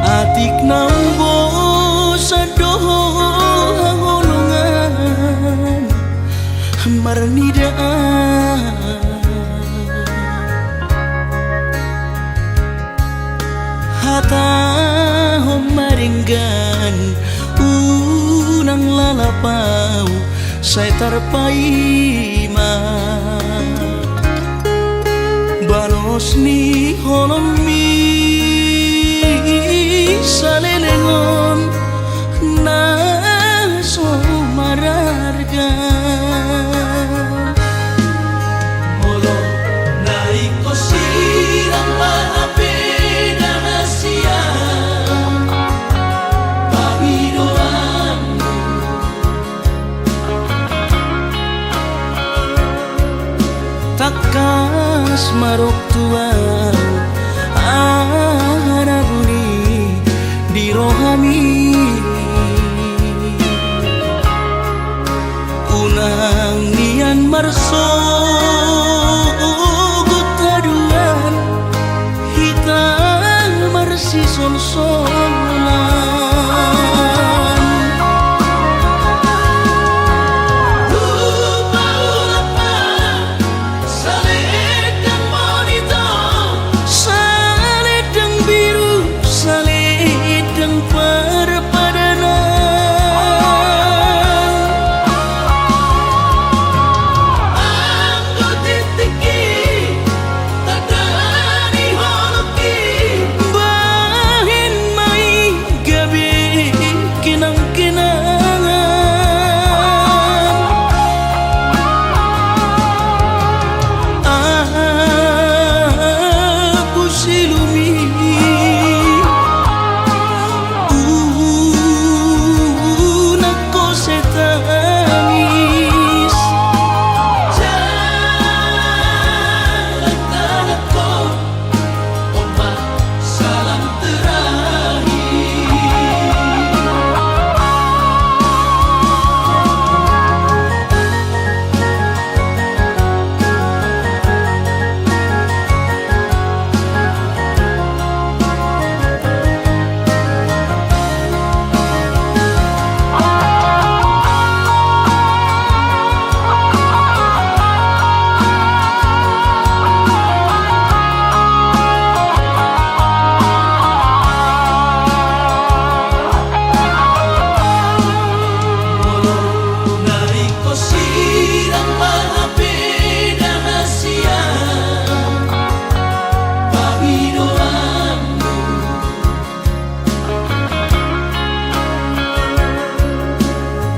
atik nambo sadoho hangolongan marnidaan hata homaringgan unang lalapau saya terpaima balos ni holomi salelengon na somararga molo naik ko sirang mahape na siya pabidoanmu takas marok tuan anaguni di rohami unang nian marso gutaduan hitam marsi sol-solan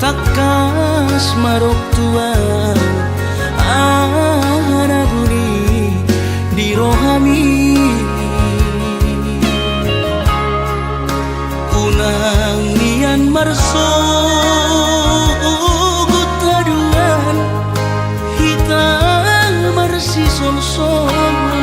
takas marok tuan anaguni di rohami unang nian marso gutaduan hitam marsi sol-solan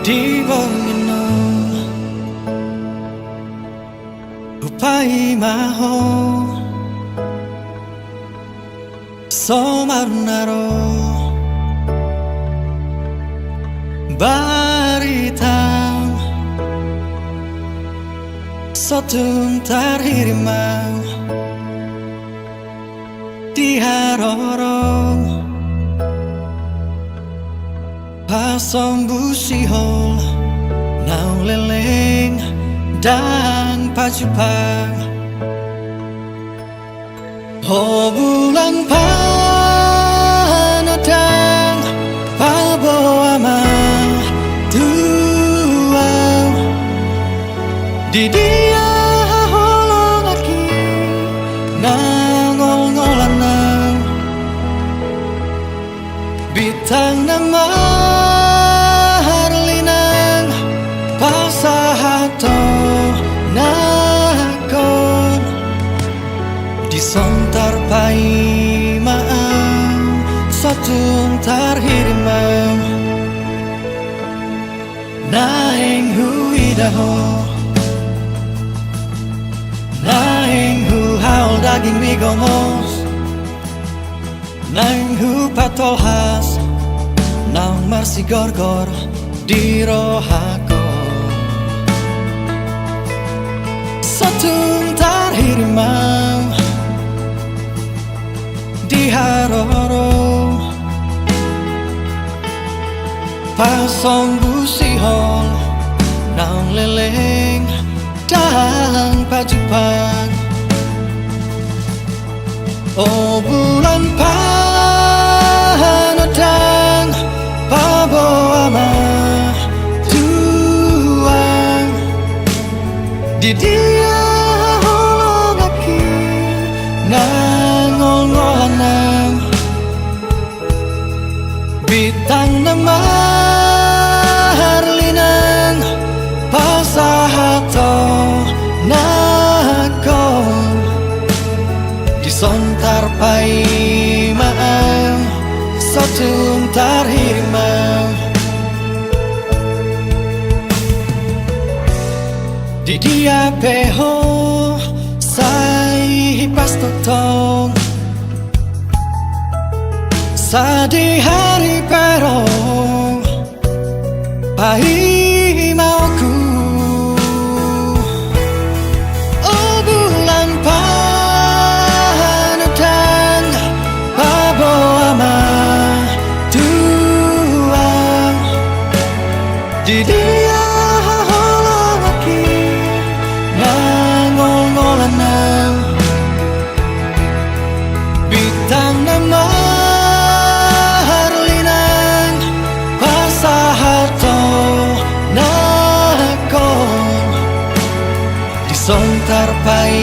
di bengenong upai maho somarnaro baritang sotung tarhirimau di harorong pasong busihol naung leleng dan pacupang ho bulan panatang pabawa tuang di dia holong aki nangol-ngolan nang bitang nama harlinang pasahato nakon disontar pai maang satung tarhirimam naeng huidaho naeng hu haul daging migomos naeng hu patolhas naung marsi gorgor di rohako satung tarhirimam di haroro pasong busihol naung leleng dan pacupang oh bulan panatang pabawa tuang di dia holong aki nangol-ngolanang bitang nama harlinang pasahato nakon disontar pai maang satung tarhirimau di dia peho sai pas totong sadi hari perong pai mauku oh bulan panatang pabawa tuang di dia holong aki nangol-ngolanang bitang nama harlinang pasahato nakon disontar pai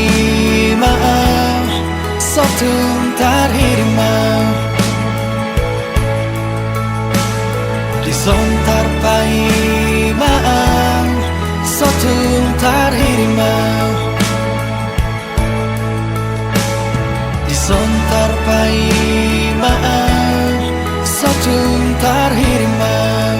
maang satung tarhirimau disontar pai maang satung tarhirimau disontar pai maang satung tarhirimau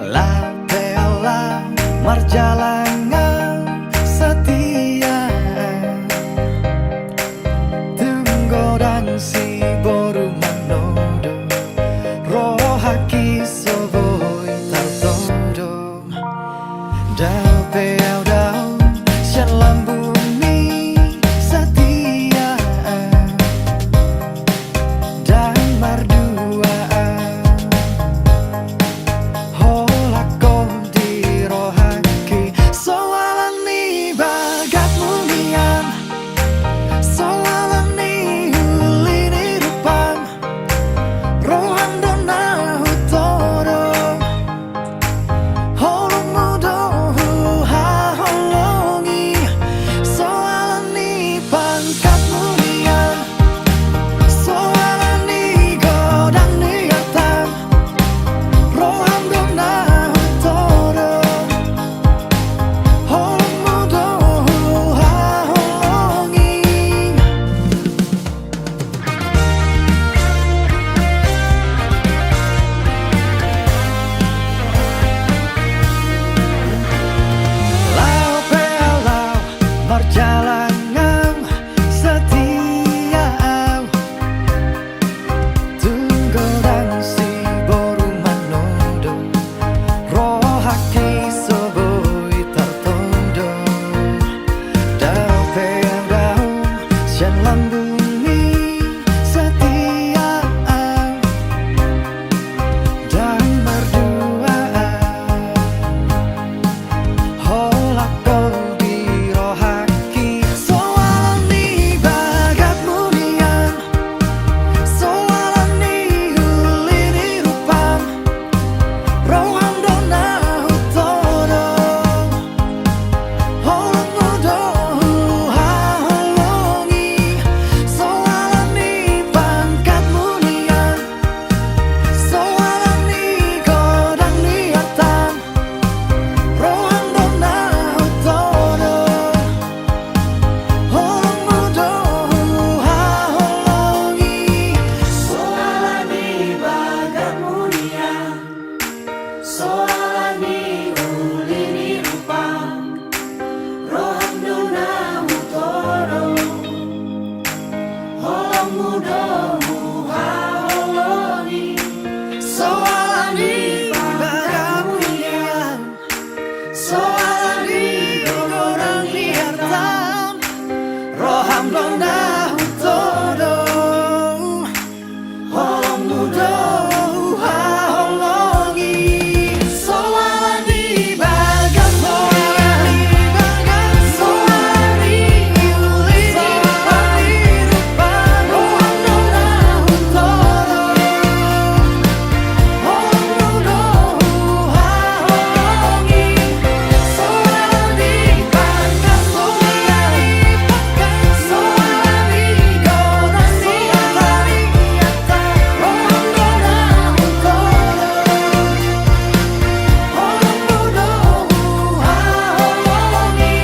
la tela marjalangan setia tunggu dan si boru manodo rohaki soboi tartodo dau peau dau syalam bumi setia dan marduaan holako di rohaki dan lambungi setiap dan berduaan. Holak di rohaki soalani bagat munian, soalani ulini rupam roham dona utodo holak mudo haholongi soalani pangkat munian, soalani godang niatan roham dona utodo holak mudo haholongi soalani bagat munian, soalani ulini rupam roham dona utodo holak mudo haholongi soalani bagat munian, soalani godang niatan roham dona utodo holak mudo haholongi soalani bagat munian, soalani ulini rupam roham dona utodo holak mudo haholongi soalani bagat munian, soalani godang niatan roham dona utodo holak mudo haholongi.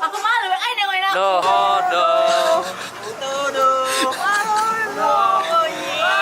Aku malu, ay nengokin aku. Dodo. Oh iya.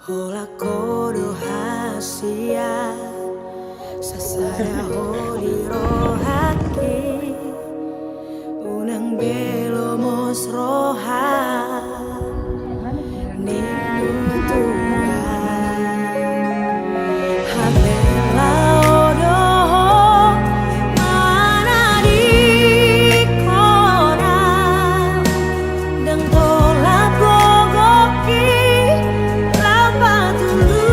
Hola kodo hasia sasada holi rohake unang belo mos roha ninu Tuhan habela odoho mana di kona deng tolak gogoki lapat tulus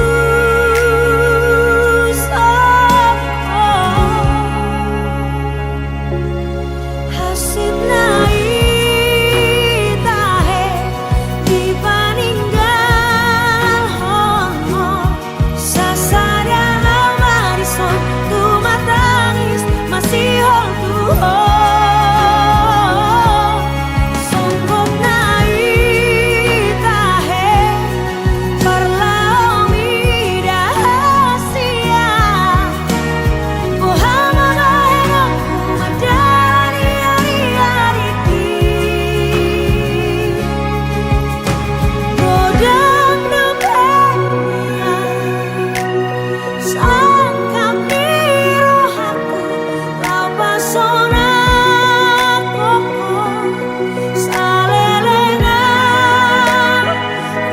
hasil naik tahe dipaninggal sasada amarison tu matangis masih songkok naik tahe perlaumi dahasia Muhammad Ahenok madani ari-ariki godang nubenya sangkap mirohaku lapasona koko salelengan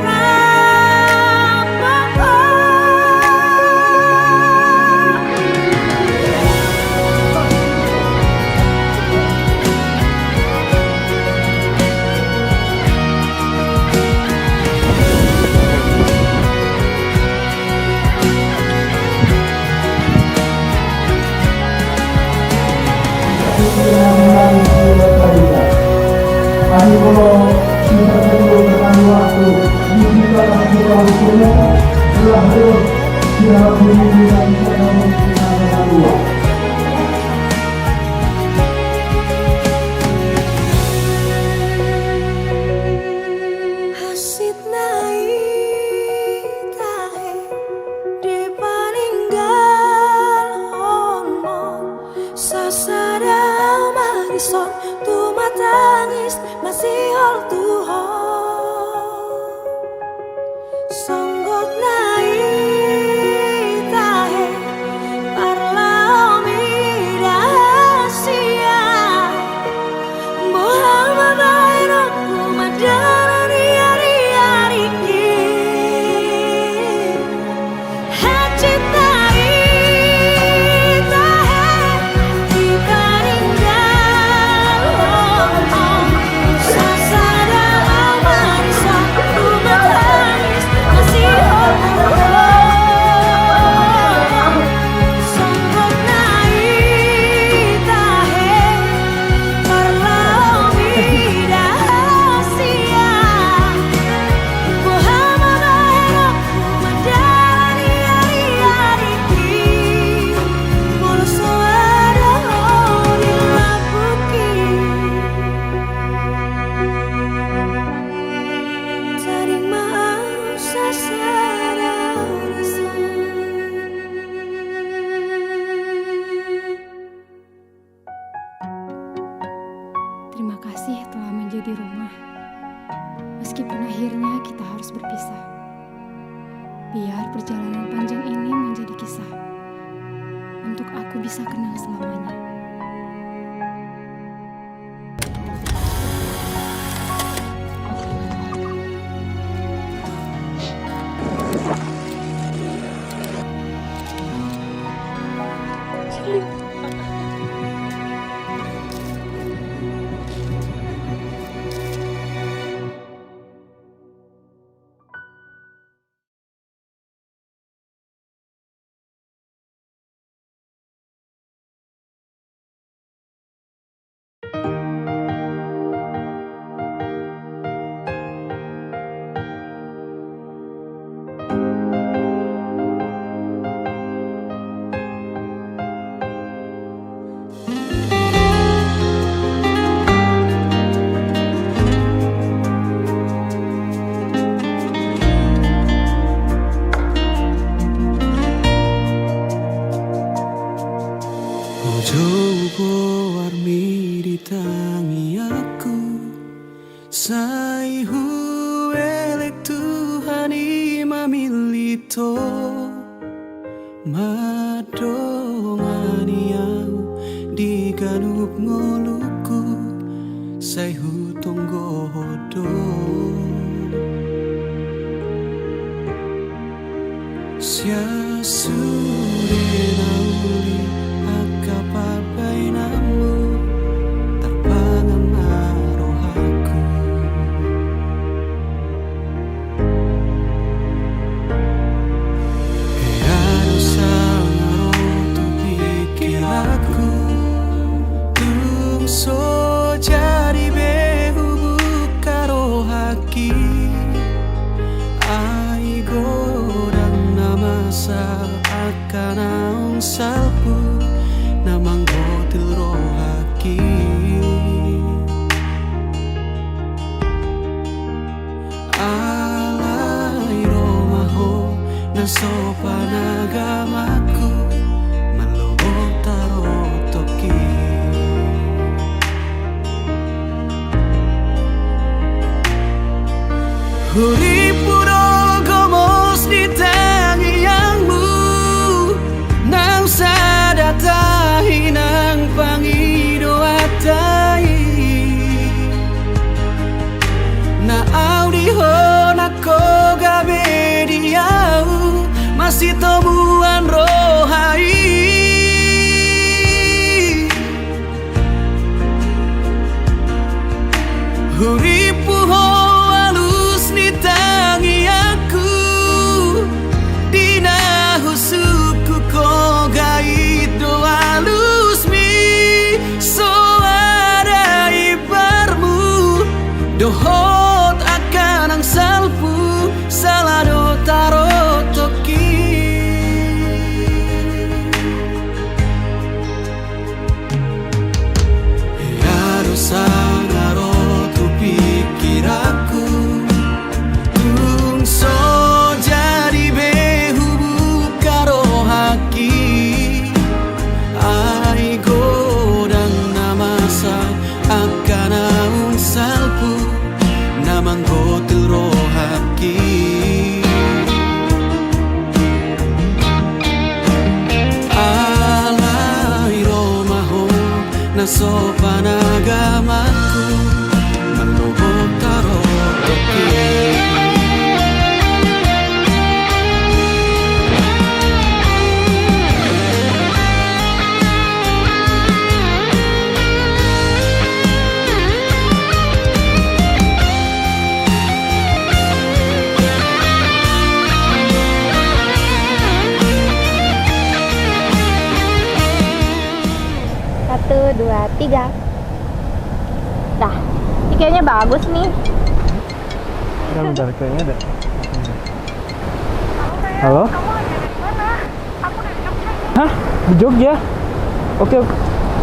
rapako Kami kalau kita perlu berkali waktu, kita lagi waktunya telah belum siap diri dan bisa namun kita berlalu. matangis masih hol tuho songgot nai tahe parla omida sia bohama bairaku madara riari ariki hacitari tahe dikarinda sasada amarisa matangis masih songgot nai tahe parla omida sia bohama bairaku madani ari-ariki boloso ada di lapuki taring mau sasara rasa. Terima kasih telah menjadi rumah. Meskipun akhirnya kita harus berpisah. Biar perjalanan panjang ini menjadi kisah. Untuk aku bisa kenang selamanya. Ojo warmi di tangi aku sai huelek Tuhani mamilito madongani au di ganup ngoluku sai hutonggo hodo sia sure nauli akapapai namu terpangan naruh aku harus sangat tu pikir aku tungso jadi behu karo haki ai godang nama sa akan naung salpu namang gotil rohaki alai romaho na sopan agamaku malobok taro toki huri puro gomos di tangi yangmu nang sadatahi nang pangido atai na audiho na koga bediau masih temuan rohai huripuho alus ni tangi aku dina husuku koga itu alus mi so ada ibarmu dohot akan ang salpu salado taro toki harus sangaro tu pikiran 3. Dah, ini kayaknya bagus nih. Bentar, kayaknya ada. Halo? Kamu lagi ada di mana? Aku udah di Jogja. Hah? Di Jogja? Oke,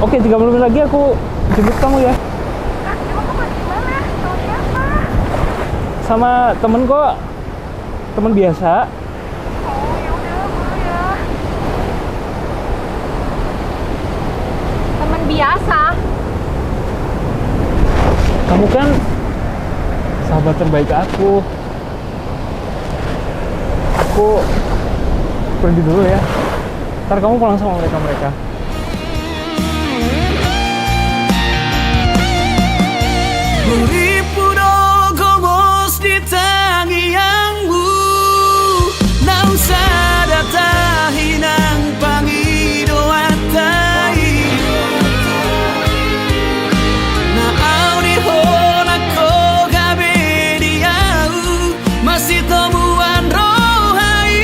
oke, 30 menit lagi aku jemput kamu ya. Emang kamu lagi di mana? Sama siapa? Sama temen kok. Temen biasa. Oh ya udah, boleh ya. Teman biasa. Kamu kan sahabat terbaik aku. Aku pergi dulu ya. Ntar kamu pulang sama mereka-mereka. Uripuro gomos di tangiangmu Nang sadatahi nang pangido atai Na auni hona ko gabe diau Masih temuan rohai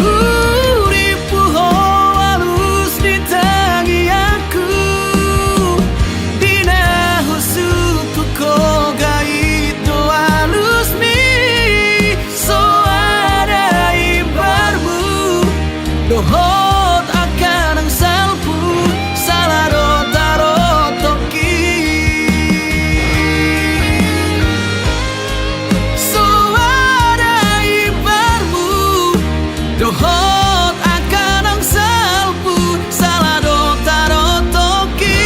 Uripu halus di tangi aku Dina husuku ko gaito halus mi So ada ibarmu Dohot akan ang salpu Salaro taro toki So ada ibarmu Dohot akan ang salpu Salado taro toki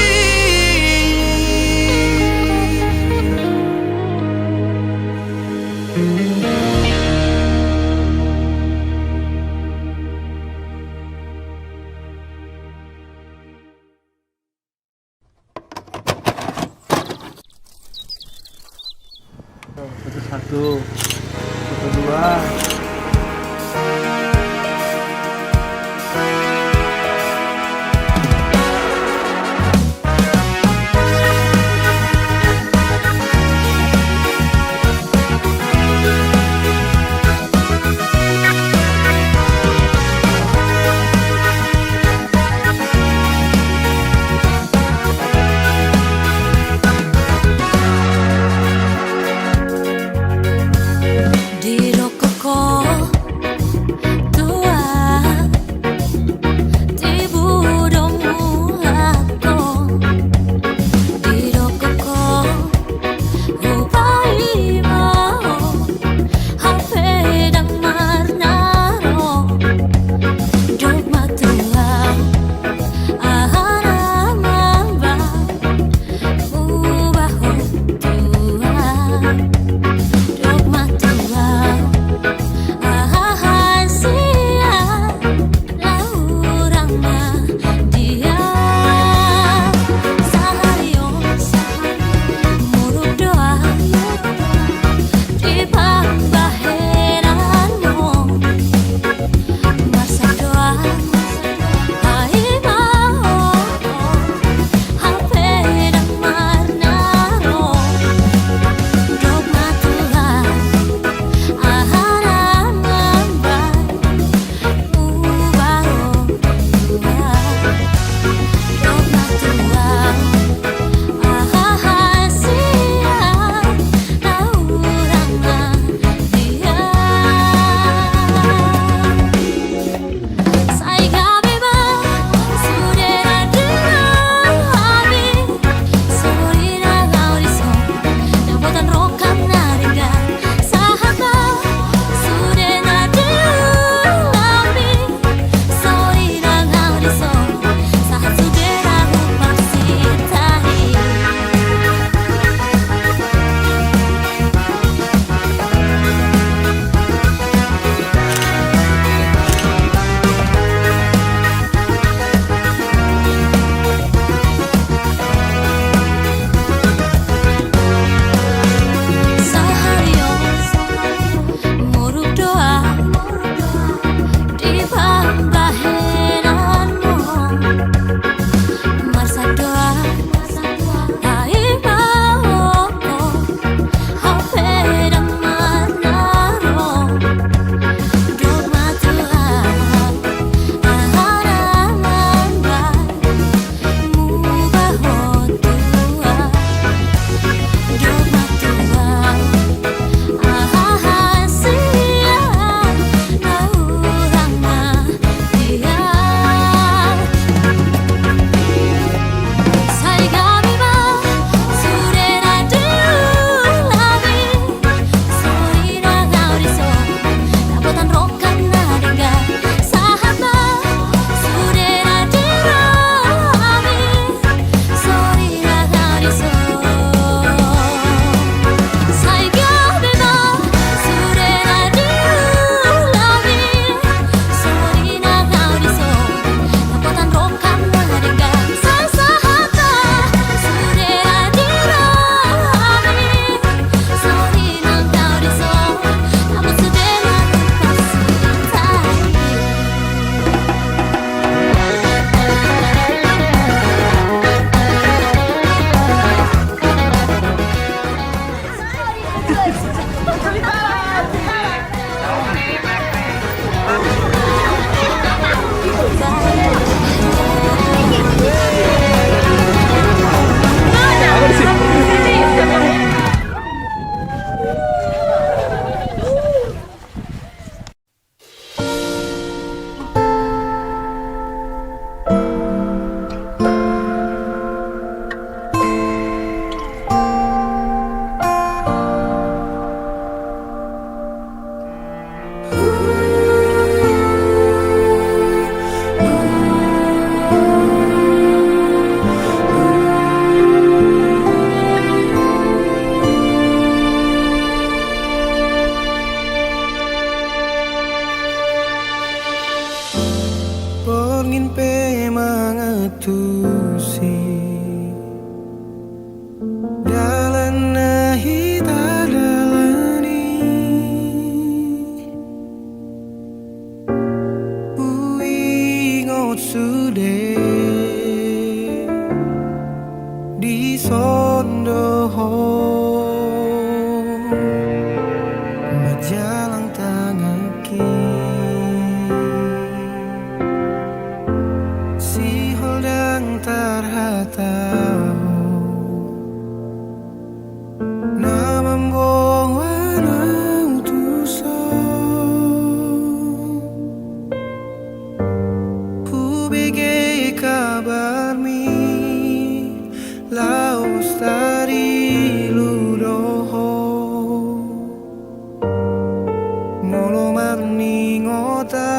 Satu, dua. Di rokoko pe mangetusi dalan nahi tadalani uingot sude di sondoho majalang tangaki si holdang tarhatau na membawa utusan ku bege kabarmi laos tari ludoho molo marni ngota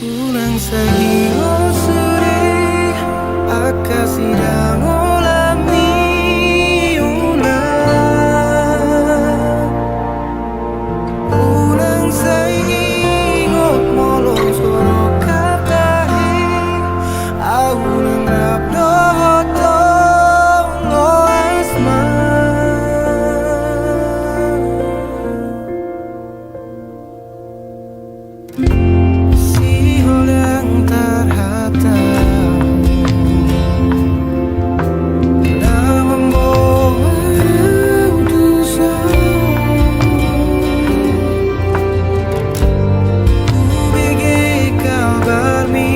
ulang sahingo sure akasidang olami ulang sahingo molong soro katahe aulang rabdo lo asma si holang tarhatau na membawa utusan ku bege kabarmi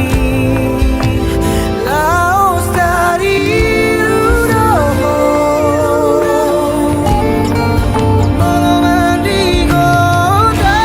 laos dari ludoho malam mandi kota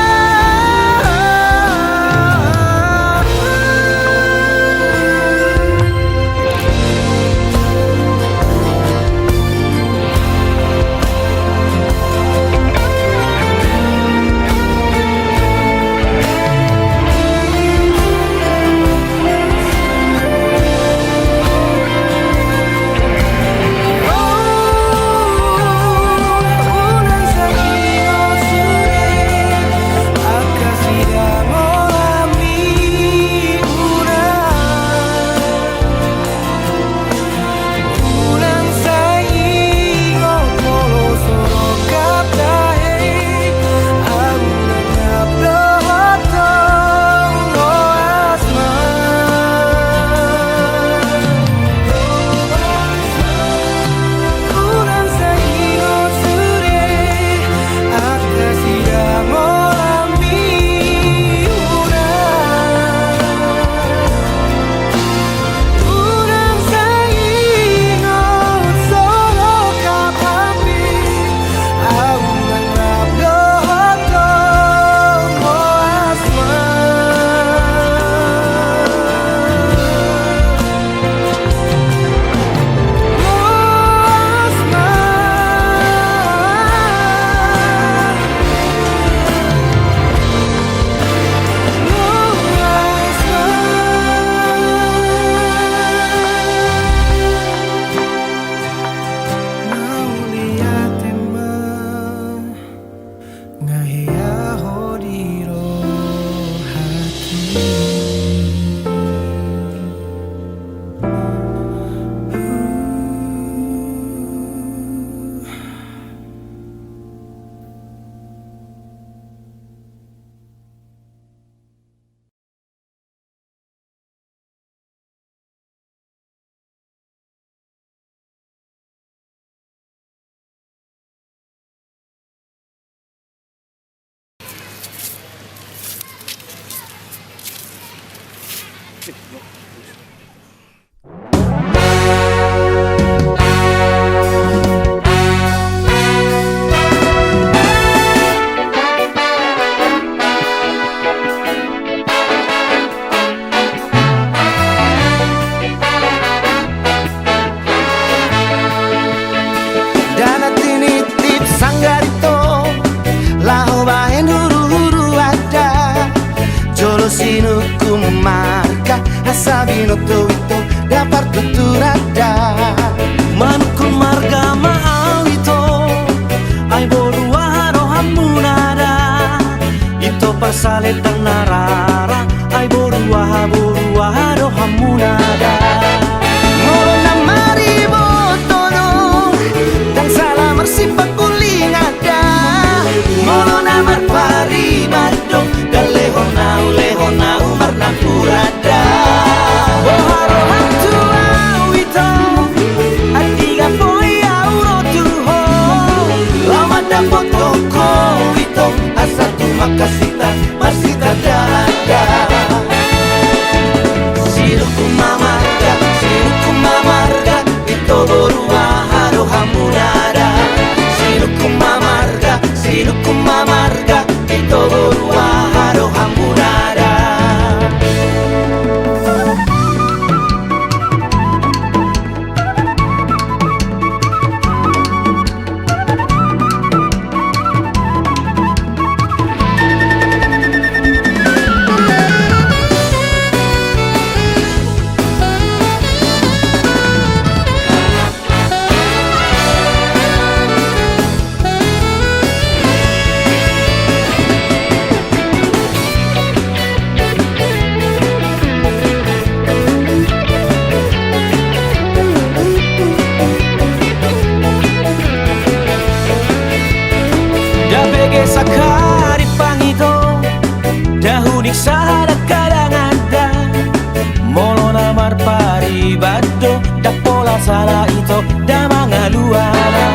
unang sahingo sure akasidang olami ulang sahingo molo soro katahe aulang rabdo lo asma ulang sahingo sure akasidang olami ulang sahingo soro kapapi aulang rabdo lo asma mau lihat teman ngahia hodiro hati dana tinitip sanggarito laho bahen huru-huru ada jolo sinuku marka asabino tuito dapar tuturada manukul marga maawito ai boru waharo hamunada persaletang narara ay borua do hamunada molo na maribotono dan salah mersipak kuling ada molo na marparibado dan lehonau marna purada boharo hantu awito atiga poi auro tuho lama dapat toko itu asal tu makasita masita dada siruku mamarga itu borua haro hamunada siruku mamarga itu borua haro hamunada. Sakari pangito dahunik sahada kadang ada molo namar paribado da pola salah itu da mangaluana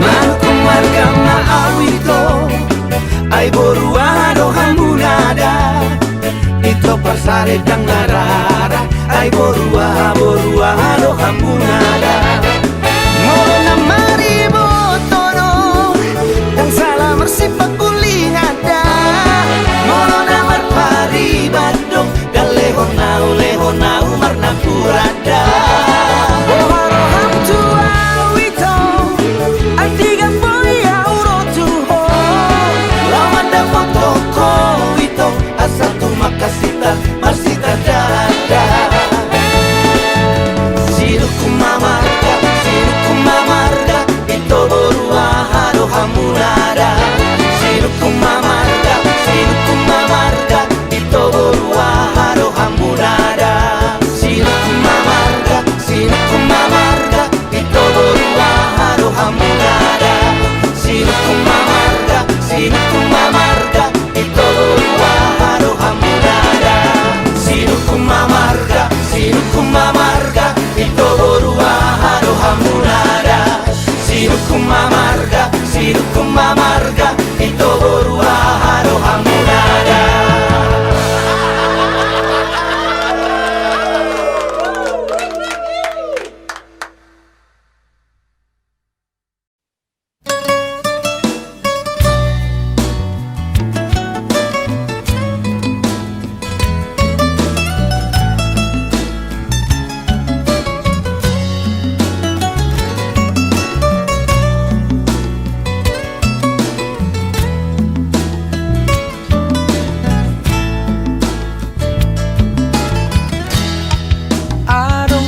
manuku marga maawito ay borua do hamunada itu persaledang narara ay borua do hamunada molo namar mersipak kuling ada molo na marparibado dan lehonau marna purada boharo hantu awito antiga poi auro tuho lawan dapat toko itu asal tu makasita masita dada siruku mamarga itu borua haro hamunada siruku mamarga itu borua haro hamunada siruku mamarga itu borua haro hamunada siruku mamarga itu borua haro hamunada siruku mamarga itu borua haro hamunada siruku mamarga itu borua haro hamunada.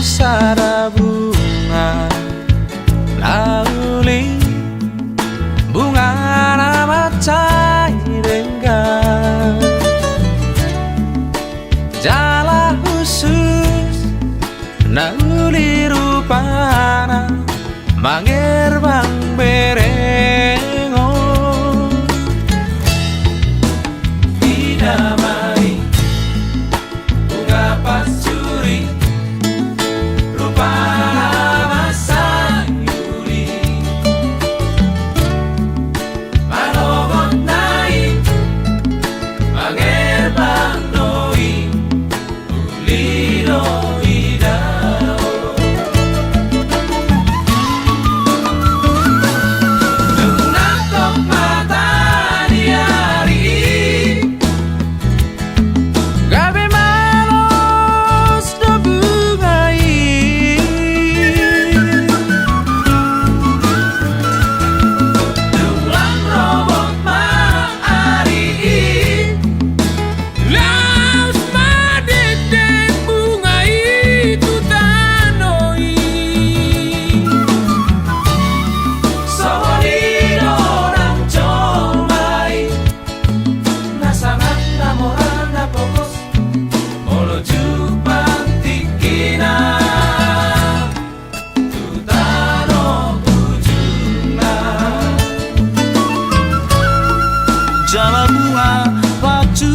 Sada bunga lauli bunga nama cairenggan jala khusus nauli rupana mangerbang berengo dinamai bunga pasuri para sayuri manogot nai mangerbang noi ulido idao nunakok mata di hari pacu